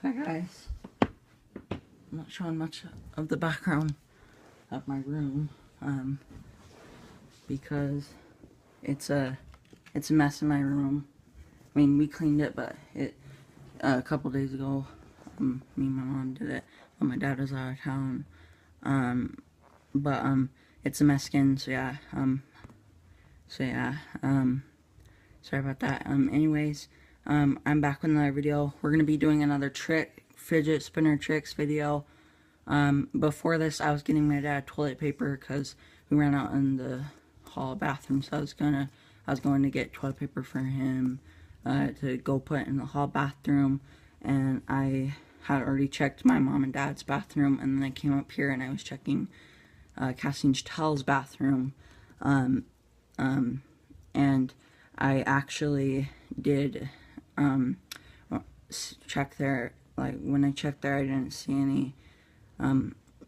Hi guys, I'm not showing much of the background of my room, because it's a mess in my room. I mean, we cleaned it, but a couple days ago, me and my mom did it when my dad was out of town. But it's a mess again, so yeah, sorry about that. Anyways, I'm back with another video. We're gonna be doing another fidget spinner tricks video. Before this, I was getting my dad toilet paper because we ran out in the hall bathroom, so I was going to get toilet paper for him to go put in the hall bathroom, and I had already checked my mom and dad's bathroom, and then I came up here and I was checking Cassie Chattel's bathroom, and I actually did check there. Like, when I checked there, I didn't see any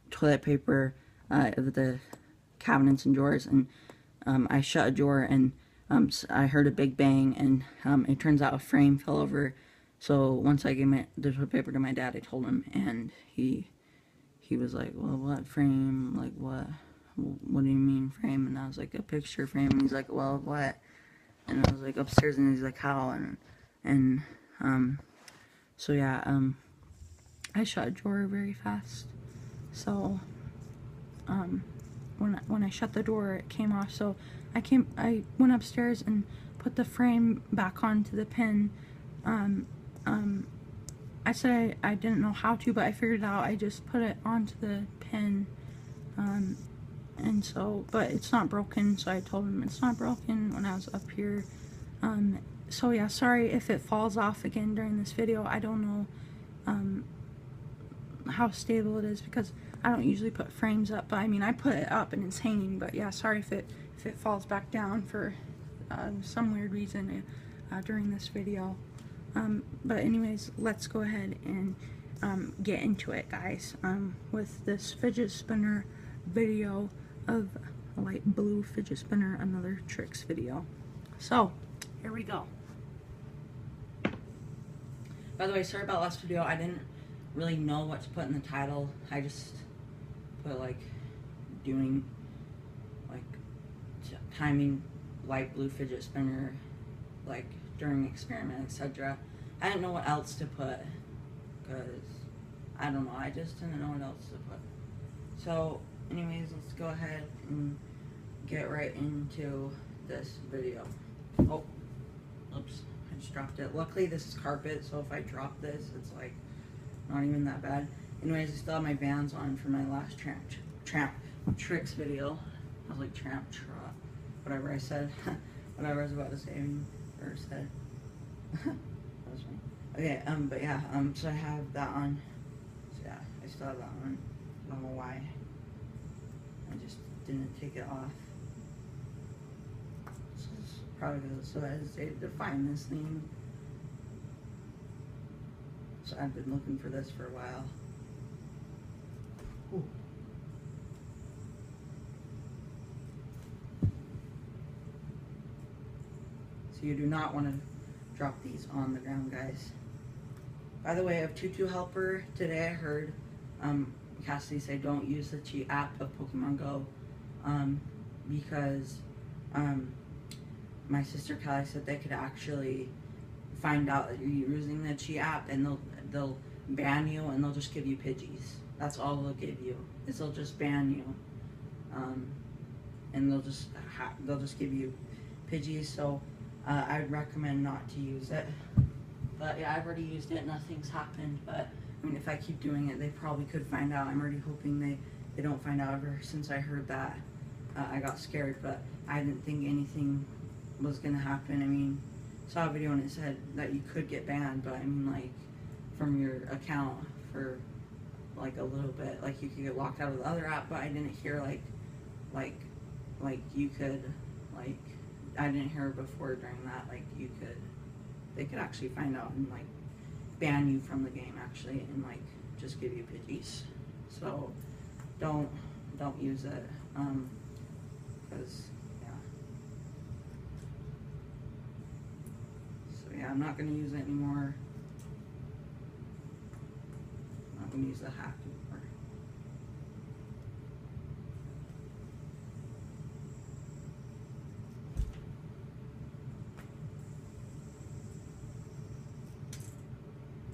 toilet paper of the cabinets and drawers, and I shut a drawer, and so I heard a big bang, and it turns out a frame fell over. So once I gave the toilet paper to my dad, I told him, and he was like, well, what frame? Like, what do you mean frame? And I was like, a picture frame. And he's like, well, what? And I was like, upstairs. And he's like, how? And so yeah, I shut a drawer very fast. So when I shut the door, it came off. So I went upstairs and put the frame back onto the pin. I said I didn't know how to, but I figured it out. I just put it onto the pin, and so, but it's not broken, so I told him it's not broken when I was up here. So yeah, sorry if it falls off again during this video. I don't know how stable it is, because I don't usually put frames up, but I mean, I put it up and it's hanging. But yeah, sorry if it falls back down for some weird reason during this video. But anyways, let's go ahead and get into it, guys, with this fidget spinner video of a light blue fidget spinner, another tricks video. So here we go. By the way, sorry about last video. I didn't really know what to put in the title. I just put like doing like timing light blue fidget spinner, like during experiment, etc. I didn't know what else to put, because I don't know, I just didn't know what else to put. So anyways, let's go ahead and get right into this video. Oh, oops, I just dropped it. Luckily this is carpet, so if I drop this, it's like not even that bad. Anyways, I still have my Vans on for my last tramp tricks video. I was like tramp, whatever I said. Whatever I was about to say or said. That was me. Okay, but yeah, so I have that on. So yeah, I still have that on. I don't know why. I just didn't take it off. This is probably because so I hesitated to find this thing. So I've been looking for this for a while. Ooh. So you do not want to drop these on the ground, guys. By the way, I have Tutu Helper. Today I heard Cassidy say don't use the cheat app of Pokemon Go, because my sister Kelly said they could actually find out that you're using the cheat app, and they'll ban you, and they'll just give you Pidgeys. That's all they'll give you, is they'll just ban you, and they'll just give you Pidgeys. So I would recommend not to use it. But yeah, I've already used it, nothing's happened. But I mean, if I keep doing it, they probably could find out. I'm already hoping they don't find out. Ever since I heard that, I got scared, but I didn't think anything was gonna happen. I mean, saw a video and it said that you could get banned, but I mean, like, from your account for like a little bit, like you could get locked out of the other app. But I didn't hear like you could, like, I didn't hear before during that, like they could actually find out and like ban you from the game actually, and like just give you Pidgeys. So don't use it, because yeah. So yeah, I'm not gonna use it anymore. gonna use the happy more.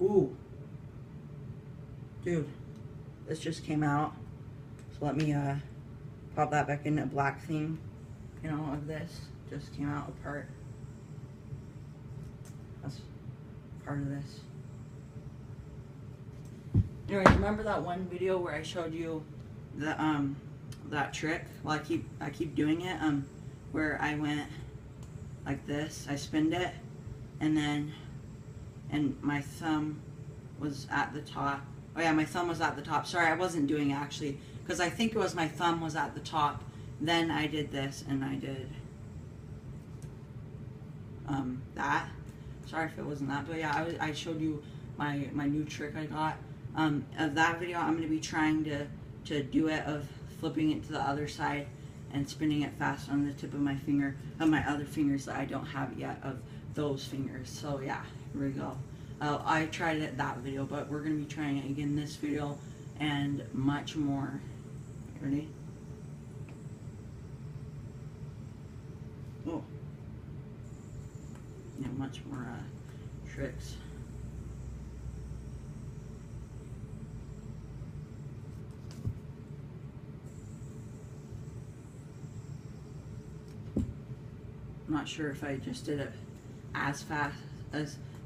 Ooh. Dude, this just came out. So let me pop that back in a black theme. You know, of this. Just came out apart. That's part of this. Anyways, remember that one video where I showed you the that trick? Well, I keep doing it. Where I went like this. I spinned it, and my thumb was at the top. Oh yeah, my thumb was at the top. Sorry, I wasn't doing it actually, because I think it was my thumb was at the top. Then I did this, and I did that. Sorry if it wasn't that, but yeah, I showed you my new trick I got. Of that video, I'm going to be trying to do it of flipping it to the other side and spinning it fast on the tip of my finger, of my other fingers that I don't have yet, of those fingers. So yeah, here we go. I tried it that video, but we're going to be trying it again this video and much more. Ready? Oh. Yeah, much more tricks. I'm not sure if I just did it as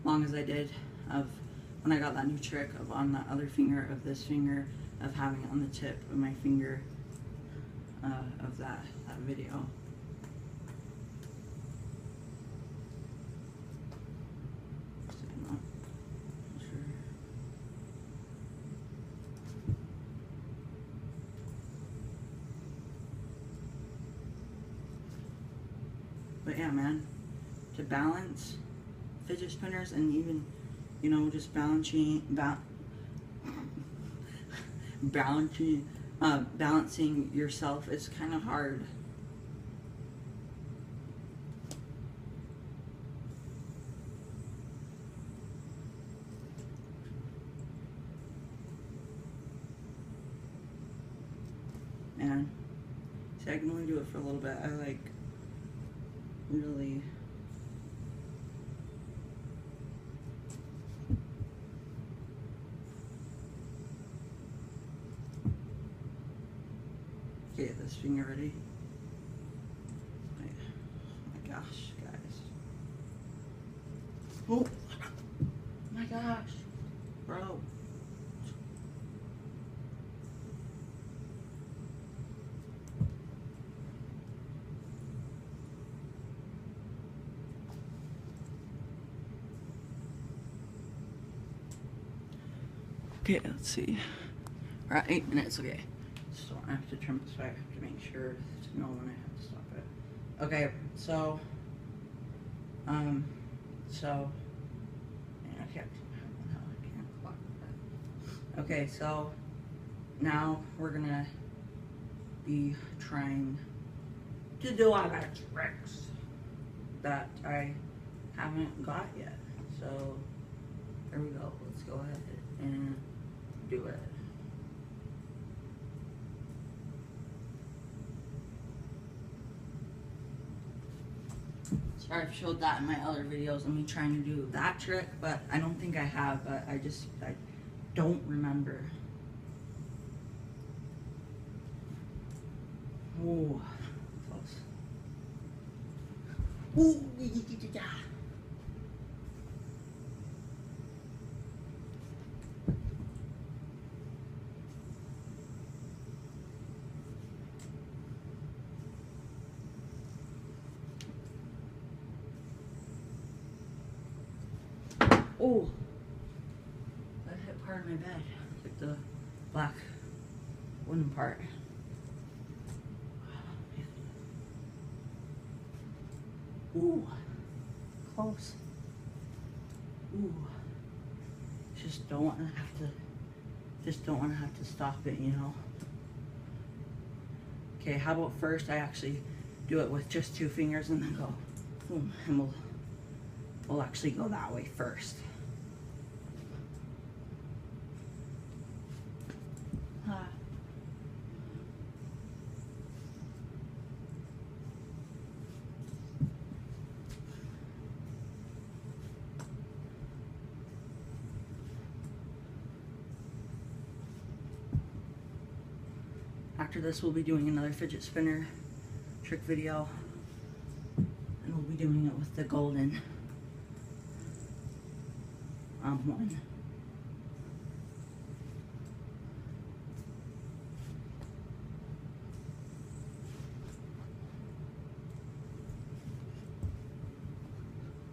long as I did of when I got that new trick of on the other finger of this finger, of having it on the tip of my finger of that video. But yeah, man, to balance fidget spinners and even, you know, just balancing yourself, it's kind of hard. Man, see, I can only do it for a little bit. I like really okay, this finger ready. Wait. Oh my gosh, guys. Oh my gosh, bro. Okay, let's see. We're at 8 minutes, okay. So I have to turn this back. I have to make sure to know when I have to stop it. Okay, so, man, I can't clock that. Okay, so now we're gonna be trying to do all the tricks that I haven't got yet. So, there we go. Let's go ahead and do it. Sorry, I've showed that in my other videos of me trying to do that trick, but I don't think I have, but I don't remember. Ooh, close. Ooh, yeah. Oh, that hit part of my bed, like the black wooden part. Ooh, close. Ooh, just don't want to have to stop it, you know. Okay, how about first I actually do it with just 2 fingers and then go boom, and we'll actually go that way first. after this, we'll be doing another fidget spinner trick video. And we'll be doing it with the golden one.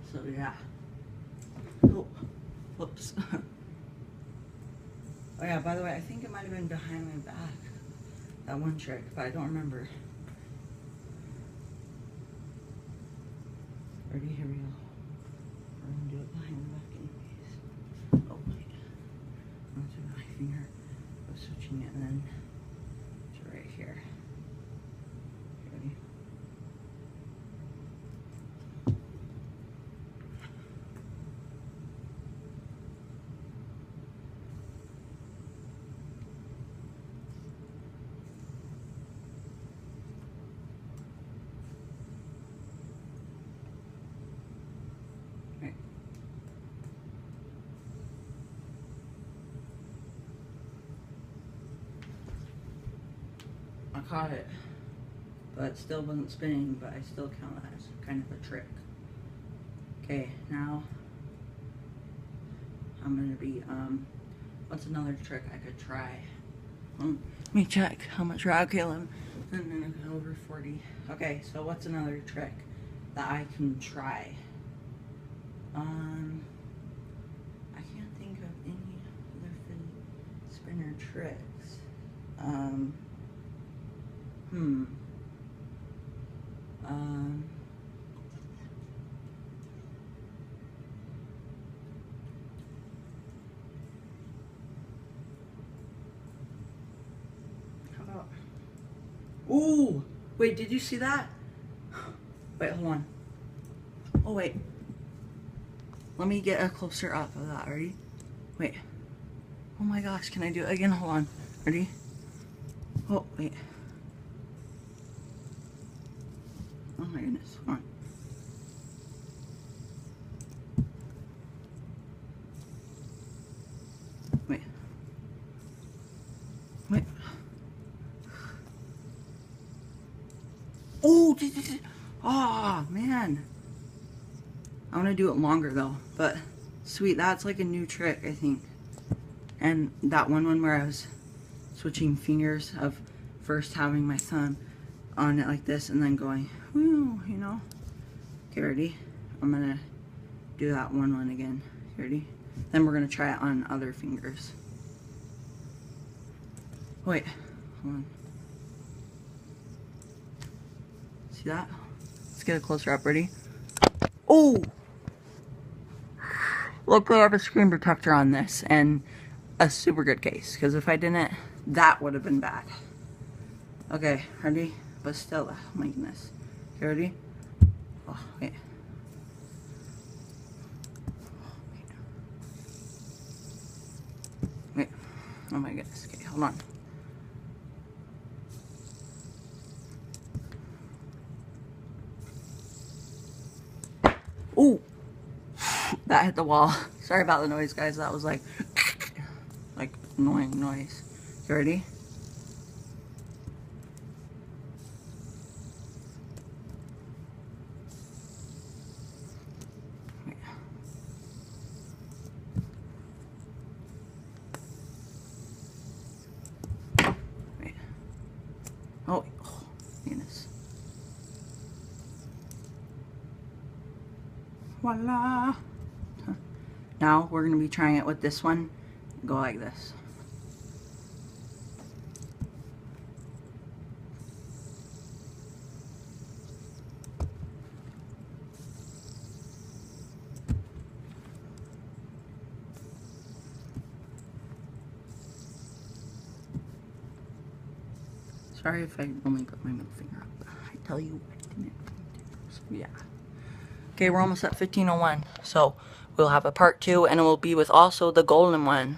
So yeah. Oh, whoops. Oh yeah, by the way, I think it might have been behind my back. That one trick, but I don't remember. Ready? Here we go. We're gonna do it behind the back anyways. Oh wait. I'm gonna do my finger. I'm switching it and then to right here. Ready? Right. I caught it, but it still wasn't spinning, but I still count that as kind of a trick. Okay, now I'm gonna be, what's another trick I could try? Let me check how much route. Okay, over 40. Okay, so what's another trick that I can try? I can't think of any other spinner tricks. How about, ooh, wait, did you see that? Wait, hold on. Oh, wait. Let me get a closer up of that. Ready? Wait. Oh my gosh, can I do it again? Hold on. Ready? Oh, wait. Oh my goodness. Hold on. Wait. Wait. Oh, oh man. I want to do it longer though, but sweet, that's like a new trick, I think. And that one where I was switching fingers of first having my thumb on it like this and then going, whoo, you know. Okay, ready? I'm gonna do that one again. Ready? Then we're gonna try it on other fingers. Wait, hold on. See that? Let's get a closer up. Ready? Oh! Luckily, I have a screen protector on this and a super good case, because if I didn't, that would have been bad. Okay, ready? But still, oh my goodness. Okay, ready? Oh, wait. Wait. Oh my goodness. Okay, hold on. Ooh! That hit the wall. Sorry about the noise, guys. That was like annoying noise. You ready? Wait. Wait. Oh, goodness. Voila! Now we're going to be trying it with this one. Go like this. Sorry if I only put my middle finger up. I tell you what I didn't do. So yeah. Okay, we're almost at 15:01. So we'll have a part 2 and it will be with also the golden one.